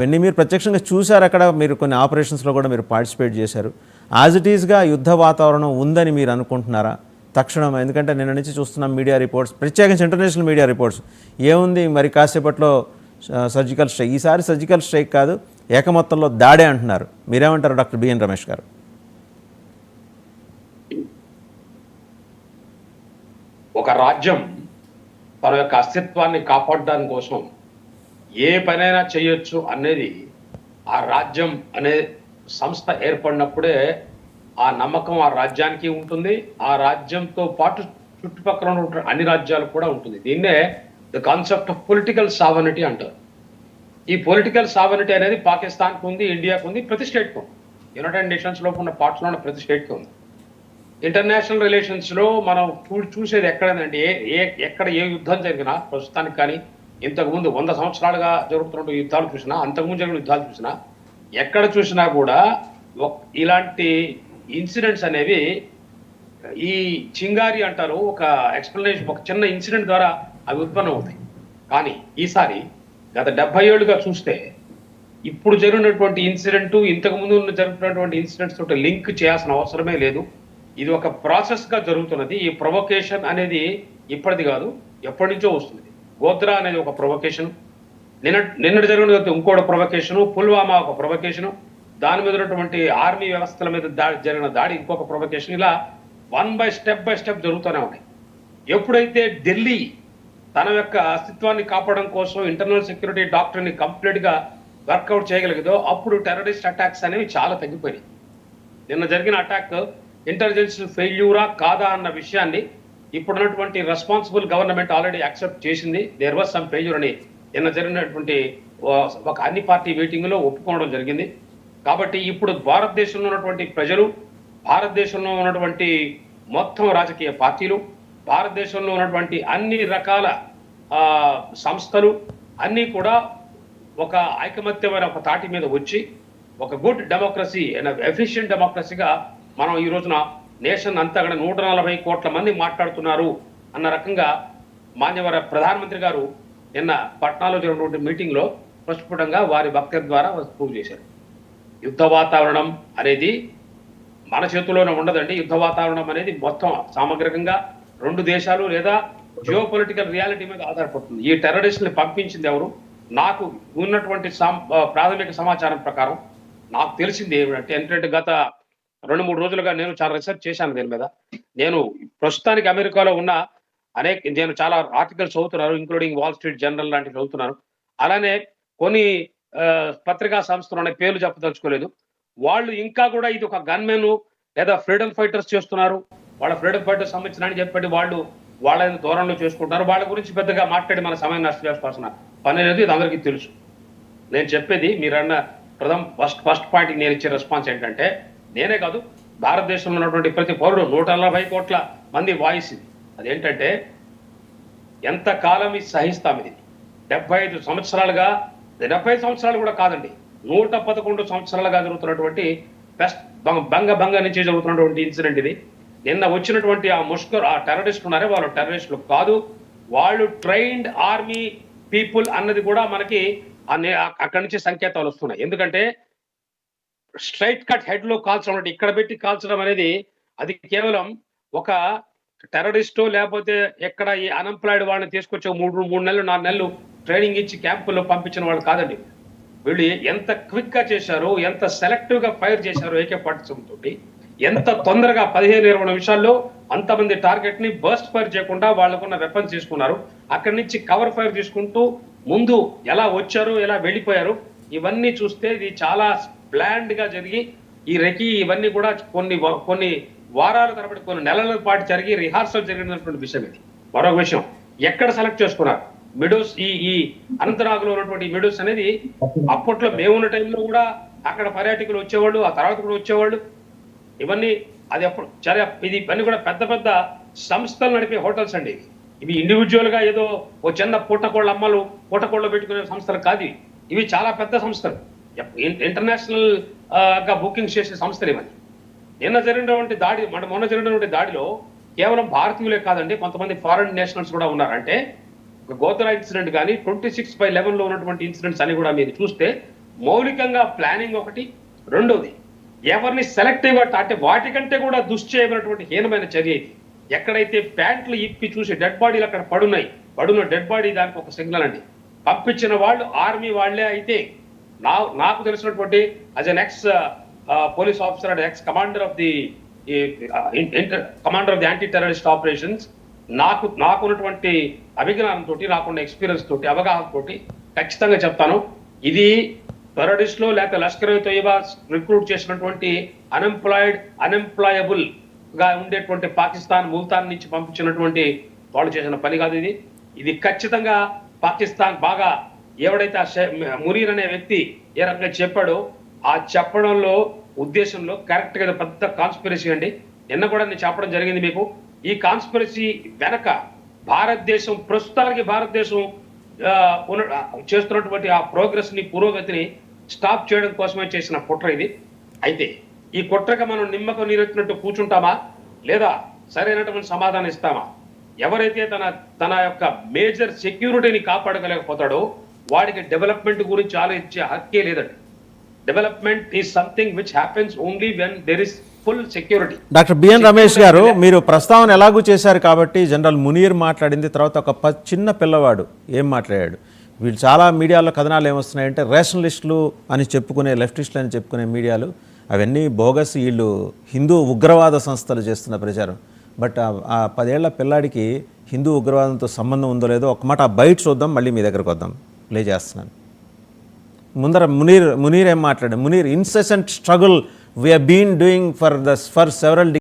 ఇవన్నీ మీరు ప్రత్యక్షంగా చూశారు, అక్కడ మీరు కొన్ని ఆపరేషన్స్లో కూడా మీరు పార్టిసిపేట్ చేశారు. యాజ్ ఇట్ ఈస్గా యుద్ధ వాతావరణం ఉందని మీరు అనుకుంటున్నారా తక్షణం? ఎందుకంటే నిన్న నుంచి చూస్తున్నాం మీడియా రిపోర్ట్స్, ప్రత్యేకించి ఇంటర్నేషనల్ మీడియా రిపోర్ట్స్ ఏముంది మరి కాసేపట్లో సర్జికల్ స్ట్రైక్, ఈసారి సర్జికల్ స్ట్రైక్ కాదు ఏకమొత్తంలో దాడే అంటున్నారు. మీరేమంటారు డాక్టర్ బిఎన్ రమేష్ గారు? ఒక రాజ్యం తన యొక్క అస్తిత్వాన్ని కాపాడడానికి కోసం ఏ పనైనా చేయొచ్చు అనేది ఆ రాజ్యం అనే సంస్థ ఏర్పడినప్పుడే ఆ నమ్మకం ఆ రాజ్యానికి ఉంటుంది, ఆ రాజ్యంతో పాటు చుట్టుపక్కల ఉన్న అన్ని రాజ్యాలు కూడా ఉంటుంది. దీన్నే the concept of political sovereignty అంటారు. ఈ పొలిటికల్ సావర్నిటీ అనేది పాకిస్తాన్కి ఉంది, ఇండియాకు ఉంది, ప్రతి స్టేట్కి ఉంది. యునైటెడ్ నేషన్స్ లో ఉన్న పార్ట్స్లో ఉన్న ప్రతి స్టేట్కి ఉంది. ఇంటర్నేషనల్ రిలేషన్స్ లో మనం చూసేది ఎక్కడనంటే ఎక్కడ ఏ యుద్ధం జరిగినా ప్రస్తుతానికి కానీ ఇంతకుముందు 100 సంవత్సరాలుగా జరుగుతున్న యుద్ధాలు చూసినా, అంతకుముందు జరిగిన యుద్ధాలు చూసినా, ఎక్కడ చూసినా కూడా ఇలాంటి ఇన్సిడెంట్స్ అనేవి ఈ చింగారి అంటారు, ఒక ఎక్స్ప్లెనేషన్, ఒక చిన్న ఇన్సిడెంట్ ద్వారా అవి ఉత్పన్నం అవుతాయి. కానీ ఈసారి గత 70 ఏళ్ళుగా చూస్తే ఇప్పుడు జరిగినటువంటి ఇన్సిడెంట్ ఇంతకు ముందు జరుగుతున్నటువంటి ఇన్సిడెంట్స్ తోటి లింక్ చేయాల్సిన అవసరమే లేదు. ఇది ఒక ప్రాసెస్ గా జరుగుతున్నది. ఈ ప్రొవొకేషన్ అనేది ఇప్పటిది కాదు, ఎప్పటి నుంచో వస్తుంది. గోద్రా అనేది ఒక ప్రొవొకేషన్, నిన్నటి జరిగిన ఇంకోటి ప్రొవొకేషను, పుల్వామా ఒక ప్రొవొకేషను, దాని మీద ఉన్నటువంటి ఆర్మీ వ్యవస్థల మీద జరిగిన దాడి ఇంకొక ప్రొవొకేషన్. ఇలా స్టెప్ బై స్టెప్ జరుగుతూనే ఉన్నాయి. ఎప్పుడైతే ఢిల్లీ తన యొక్క అస్తిత్వాన్ని కాపాడడం కోసం ఇంటర్నల్ సెక్యూరిటీ డాక్టర్ని కంప్లీట్ గా వర్కౌట్ చేయగలిగిందో అప్పుడు టెర్రరిస్ట్ అటాక్స్ అనేవి చాలా తగ్గిపోయినాయి. నిన్న జరిగిన అటాక్ ఇంటెలిజెన్స్ ఫెయిల్యూరా కాదా అన్న విషయాన్ని ఇప్పుడున్నటువంటి రెస్పాన్సిబుల్ గవర్నమెంట్ ఆల్రెడీ యాక్సెప్ట్ చేసింది. దేర్ వాజ్ సమ్ ఫెయిల్యూర్ అని నిన్న జరిగినటువంటి ఒక అన్ని పార్టీ మీటింగ్ లో ఒప్పుకోవడం జరిగింది. కాబట్టి ఇప్పుడు భారతదేశంలో ఉన్నటువంటి ప్రజలు, భారతదేశంలో ఉన్నటువంటి మొత్తం రాజకీయ పార్టీలు, భారతదేశంలో ఉన్నటువంటి అన్ని రకాల సంస్థలు అన్నీ కూడా ఒక ఐకమత్యమైన ఒక తాటి మీద వచ్చి ఒక గుడ్ డెమోక్రసీ, ఎఫిషియెంట్ డెమోక్రసీగా మనం ఈ రోజున నేషన్ అంతా కూడా 140 కోట్ల మంది మాట్లాడుతున్నారు అన్న రకంగా మాన్యవర ప్రధానమంత్రి గారు నిన్న పట్నాలో జరిగినటువంటి మీటింగ్ లో ప్రస్ఫుటంగా వారి వక్తవ్యం ద్వారా ప్రూవ్ చేశారు. యుద్ధ వాతావరణం అనేది మన చేతుల్లోనే ఉండదండి. యుద్ధ వాతావరణం అనేది మొత్తం సామగ్రికంగా 2 దేశాలు లేదా జియో పొలిటికల్ రియాలిటీ మీద ఆధారపడుతుంది. ఈ టెర్రరిస్టుని పంపించింది ఎవరు? నాకు ఉన్నటువంటి ప్రాథమిక సమాచారం ప్రకారం నాకు తెలిసింది ఏంటంటే గత 2-3 రోజులుగా నేను చాలా రీసెర్చ్ చేశాను దీని మీద. నేను ప్రస్తుతానికి అమెరికాలో ఉన్న నేను చాలా ఆర్టికల్స్ చదువుతున్నాను, ఇంక్లూడింగ్ వాల్ స్ట్రీట్ జర్నల్ లాంటివి చదువుతున్నాను. అలానే కొన్ని పత్రికా సంస్థలు అనే పేర్లు చెప్పదలుచుకోలేదు. వాళ్ళు ఇంకా కూడా ఇది ఒక గన్మెన్ లేదా ఫ్రీడమ్ ఫైటర్స్ చేస్తున్నారు, వాళ్ళ ఫ్రీడమ్ ఫైటర్స్ సంబంధించిన అని చెప్పి వాళ్ళు వాళ్ళని దూరంలో చేసుకుంటున్నారు. వాళ్ళ గురించి పెద్దగా మాట్లాడి మన సమయం నష్టం చేసుకోవాల్సిన పని లేదు, ఇది అందరికీ తెలుసు. నేను చెప్పేది మీరన్న ఫస్ట్ పాయింట్ నేను ఇచ్చే రెస్పాన్స్ ఏంటంటే, నేనే కాదు భారతదేశంలో ఉన్నటువంటి ప్రతి పౌరుడు 140 కోట్ల మంది వాయిస్ ఇది. అదేంటంటే ఎంత కాలం ఇది సహిస్తాం? ఇది 75 సంవత్సరాలుగా, 70 సంవత్సరాలు కూడా కాదండి, 111 సంవత్సరాలుగా జరుగుతున్నటువంటి భంగ నుంచి జరుగుతున్నటువంటి ఇన్సిడెంట్ ఇది. నిన్న వచ్చినటువంటి ఆ టెర్రరిస్టులు ఉన్నారే, వాళ్ళు టెర్రరిస్టులు కాదు, వాళ్ళు ట్రైన్డ్ ఆర్మీ పీపుల్ అన్నది కూడా మనకి అక్కడి నుంచి సంకేతాలు వస్తున్నాయి. ఎందుకంటే స్ట్రైట్ కట్ హెడ్ లో కాల్చడం అంటే ఇక్కడ పెట్టి కాల్చడం అనేది అది కేవలం ఒక టెర్రరిస్టో లేకపోతే ఎక్కడ ఈ అన్ఎంప్లాయిడ్ వాళ్ళని తీసుకొచ్చే 3 నెలలు 4 నెలలు ట్రైనింగ్ ఇచ్చి క్యాంపుల్లో పంపించిన వాళ్ళు కాదండి. వీళ్ళు ఎంత క్విక్ గా చేశారు, ఎంత సెలెక్టివ్ గా ఫైర్ చేశారు AK-47 తోటి, ఎంత తొందరగా 15-20 నిమిషాల్లో అంతమంది టార్గెట్ ని బర్స్ట్ ఫైర్ చేయకుండా వాళ్ళకున్న వెపన్స్ తీసుకున్నారు. అక్కడి నుంచి కవర్ ఫైర్ తీసుకుంటూ ముందు ఎలా వచ్చారు, ఎలా వెళ్ళిపోయారు, ఇవన్నీ చూస్తే ఇది చాలా ప్లాన్డ్ గా జరిగి ఇవన్నీ కూడా కొన్ని వారాల తరబడి, కొన్ని నెలల పాటు జరిగి రిహార్సల్ జరిగినటువంటి విషయం ఇది. మరొక విషయం, ఎక్కడ సెలెక్ట్ చేసుకున్నారు మిడోస్, ఈ అనంతనాగ్లో ఉన్నటువంటి మిడోస్ అనేది అప్పట్లో మేమున్న టైంలో కూడా అక్కడ పర్యాటకులు వచ్చేవాళ్ళు, ఆ తర్వాత కూడా వచ్చేవాళ్ళు. ఇవన్నీ అది అప్పుడు ఇవన్నీ కూడా పెద్ద పెద్ద సంస్థలు నడిపే హోటల్స్ అండి. ఇవి ఇండివిజువల్ గా ఏదో ఓ చిన్న పూటకోళ్ళు పెట్టుకునే సంస్థలు కాదు. ఇవి చాలా పెద్ద సంస్థలు, ఇంటర్నేషనల్ గా బుకింగ్ చేసే సంస్థలు ఇవన్నీ. మొన్న జరిగినటువంటి దాడిలో కేవలం భారతీయులే కాదండి, కొంతమంది ఫారెన్ నేషనల్స్ కూడా ఉన్నారు. అంటే గోద్రా ఇన్సిడెంట్ కానీ 26/11 లో ఉన్నటువంటి ఇన్సిడెంట్స్ అని కూడా మీరు చూస్తే మౌలికంగా ప్లానింగ్ ఒకటి, రెండోది ఎవరిని సెలెక్టివ్గా అంటే వాటికంటే కూడా దుశ్చయమైనటువంటి హీనమైన చర్య ఇది. ఎక్కడైతే ప్యాంట్లు ఇప్పి చూసి డెడ్ బాడీలు అక్కడ పడున్న డెడ్ బాడీ దానికి ఒక సిగ్నల్ అండి. పంపించిన వాళ్ళు ఆర్మీ వాళ్ళే అయితే నాకు తెలిసినటువంటి as an ex police officer and X commander of the anti terrorist operations, నాకున్నటువంటి అభిజ్ఞానంతో, నాకున్న ఎక్స్పీరియన్స్ తోటి, అవగాహనతోటి ఖచ్చితంగా చెప్తాను, ఇది టెర్రరిస్టులు లేకపోతే లష్కర్ ఇ తోయిబా రిక్రూట్ చేసినటువంటి అన్ఎంప్లాయబుల్ గా ఉండేటువంటి పాకిస్తాన్ ముల్తాన్ నుంచి పంపించినటువంటి వాళ్ళు చేసిన పని కాదు ఇది. ఇది ఖచ్చితంగా పాకిస్తాన్ బాగా ఎవడైతే మునీర్ అనే వ్యక్తి ఏ రకంగా చెప్పాడో ఆ చెప్పడంలో ఉద్దేశంలో కరెక్ట్ గా పెద్ద కాన్స్పిరసీ అండి. నిన్న కూడా నేను చెప్పడం జరిగింది మీకు. ఈ కాన్స్పిరసీ వెనక ప్రస్తుతానికి భారతదేశం చేస్తున్నటువంటి ఆ పురోగతిని స్టాప్ చేయడం కోసమే చేసిన కుట్ర ఇది. అయితే ఈ కుట్రగా మనం నిమ్మకం నీరెత్తినట్టు కూర్చుంటామా, లేదా సరైనటువంటి సమాధానం ఇస్తామా? ఎవరైతే తన యొక్క మేజర్ సెక్యూరిటీని కాపాడగలేకపోతాడో వాడికి డెవలప్మెంట్ గురించి ఆలోచించే హక్కే లేదండి. Development is something which happens only when there is full security. Doctor B N Ramesh garu, మీరు ప్రస్తావన ఎలాగూ చేశారు కాబట్టి జనరల్ మునీర్ మాట్లాడింది, తర్వాత ఒక చిన్న పిల్లవాడు ఏం మాట్లాడాడు, వీళ్ళు చాలా మీడియాలో కథనాలు ఏమొస్తున్నాయంటే రేషనలిస్టులు అని చెప్పుకునే, లెఫ్టిస్టులు అని చెప్పుకునే మీడియాలు అవన్నీ బోగస్, వీళ్ళు హిందూ ఉగ్రవాద సంస్థలు చేస్తున్న ప్రచారం. బట్ ఆ 10 ఏళ్ల పిల్లాడికి హిందూ ఉగ్రవాదంతో సంబంధం ఉందో లేదో ఒక మాట బయట చూద్దాం, మళ్ళీ మీ దగ్గరకు వద్దాం. ప్లే చేస్తున్నాను. ముందర మునీర్ ఏం మాట్లాడాడు? Munir, incessant struggle we have been doing for several